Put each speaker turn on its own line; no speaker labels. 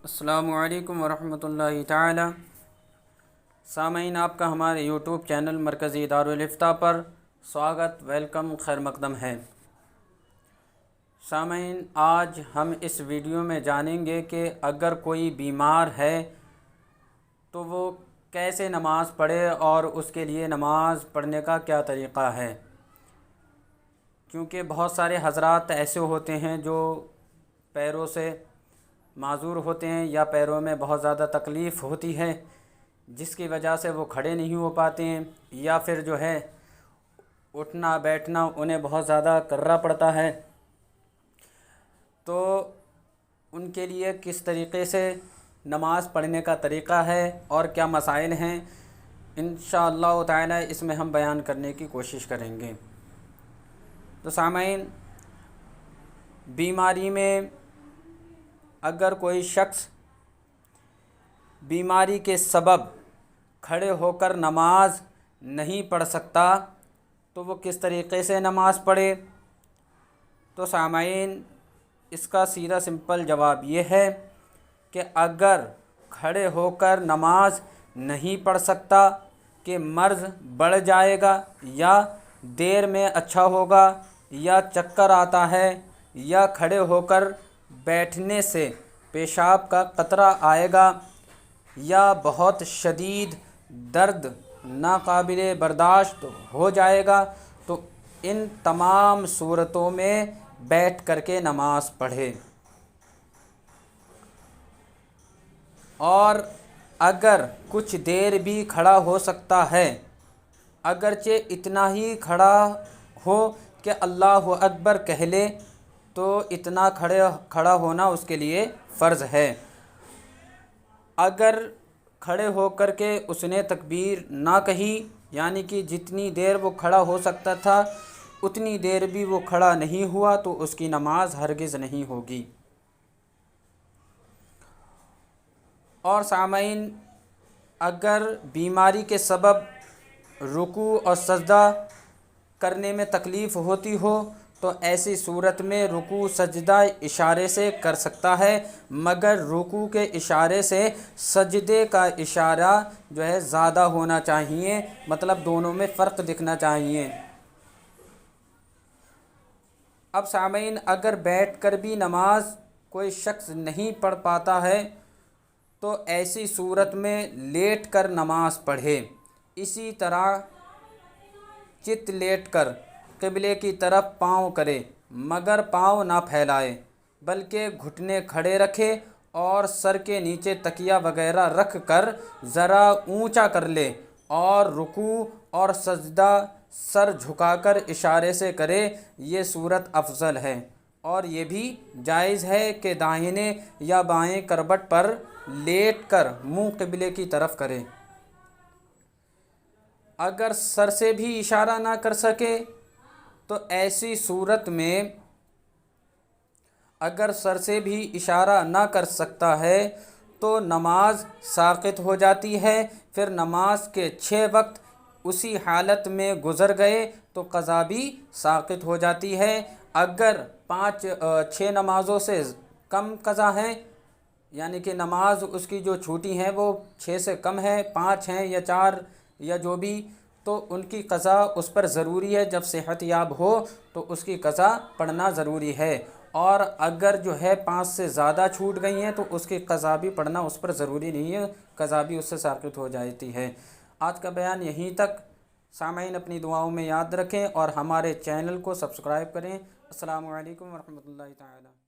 السلام علیکم ورحمۃ اللہ تعالی۔ سامعین، آپ کا ہمارے یوٹیوب چینل مرکزی دارالافتاء پر سواگت، ویلکم، خیر مقدم ہے۔ سامعین، آج ہم اس ویڈیو میں جانیں گے کہ اگر کوئی بیمار ہے تو وہ کیسے نماز پڑھے اور اس کے لیے نماز پڑھنے کا کیا طریقہ ہے، کیونکہ بہت سارے حضرات ایسے ہوتے ہیں جو پیروں سے معذور ہوتے ہیں یا پیروں میں بہت زیادہ تکلیف ہوتی ہے، جس کی وجہ سے وہ کھڑے نہیں ہو پاتے ہیں، یا پھر جو ہے اٹھنا بیٹھنا انہیں بہت زیادہ کرنا پڑتا ہے۔ تو ان کے لیے کس طریقے سے نماز پڑھنے کا طریقہ ہے اور کیا مسائل ہیں، انشاءاللہ تعالی اس میں ہم بیان کرنے کی کوشش کریں گے۔ تو سامعین، بیماری میں اگر کوئی شخص بیماری کے سبب کھڑے ہو کر نماز نہیں پڑھ سکتا تو وہ کس طریقے سے نماز پڑھے؟ تو سامعین، اس کا سیدھا سمپل جواب یہ ہے کہ اگر کھڑے ہو کر نماز نہیں پڑھ سکتا کہ مرض بڑھ جائے گا یا دیر میں اچھا ہوگا یا چکر آتا ہے یا کھڑے ہو کر بیٹھنے سے پیشاب کا قطرہ آئے گا یا بہت شدید درد ناقابل برداشت ہو جائے گا، تو ان تمام صورتوں میں بیٹھ کر کے نماز پڑھے۔ اور اگر کچھ دیر بھی کھڑا ہو سکتا ہے، اگرچہ اتنا ہی کھڑا ہو کہ اللہ اکبر کہہ لے، تو اتنا کھڑا ہونا اس کے لیے فرض ہے۔ اگر کھڑے ہو کر کے اس نے تکبیر نہ کہی، یعنی کہ جتنی دیر وہ کھڑا ہو سکتا تھا اتنی دیر بھی وہ کھڑا نہیں ہوا، تو اس کی نماز ہرگز نہیں ہوگی۔ اور سامعین، اگر بیماری کے سبب رکوع اور سجدہ کرنے میں تکلیف ہوتی ہو تو ایسی صورت میں رکوع سجدہ اشارے سے کر سکتا ہے، مگر رکوع کے اشارے سے سجدے کا اشارہ جو ہے زیادہ ہونا چاہیے، مطلب دونوں میں فرق دکھنا چاہیے۔ اب سامعین، اگر بیٹھ کر بھی نماز کوئی شخص نہیں پڑھ پاتا ہے تو ایسی صورت میں لیٹ کر نماز پڑھے۔ اسی طرح چت لیٹ کر قبلے کی طرف پاؤں کرے، مگر پاؤں نہ پھیلائے بلکہ گھٹنے کھڑے رکھے اور سر کے نیچے تکیہ وغیرہ رکھ کر ذرا اونچا کر لے، اور رکوع اور سجدہ سر جھکا کر اشارے سے کرے۔ یہ صورت افضل ہے، اور یہ بھی جائز ہے کہ داہنے یا بائیں کروٹ پر لیٹ کر منہ قبلے کی طرف کرے۔ اگر سر سے بھی اشارہ نہ کر سکے تو ایسی صورت میں اگر سر سے بھی اشارہ نہ کر سکتا ہے تو نماز ساقط ہو جاتی ہے، پھر نماز کے 6 وقت اسی حالت میں گزر گئے تو قضا بھی ساقط ہو جاتی ہے۔ اگر 6 نمازوں سے کم قضا ہیں، یعنی کہ نماز اس کی جو چھوٹی ہیں وہ 6 سے کم ہے، 5 ہیں یا 4 یا جو بھی، تو ان کی قضا اس پر ضروری ہے۔ جب صحت یاب ہو تو اس کی قضا پڑھنا ضروری ہے، اور اگر جو ہے 5 سے زیادہ چھوٹ گئی ہیں تو اس کی قضا بھی پڑھنا اس پر ضروری نہیں ہے، قضا بھی اس سے ساقط ہو جاتی ہے۔ آج کا بیان یہیں تک۔ سامعین، اپنی دعاؤں میں یاد رکھیں اور ہمارے چینل کو سبسکرائب کریں۔ السلام علیکم ورحمۃ اللہ تعالی۔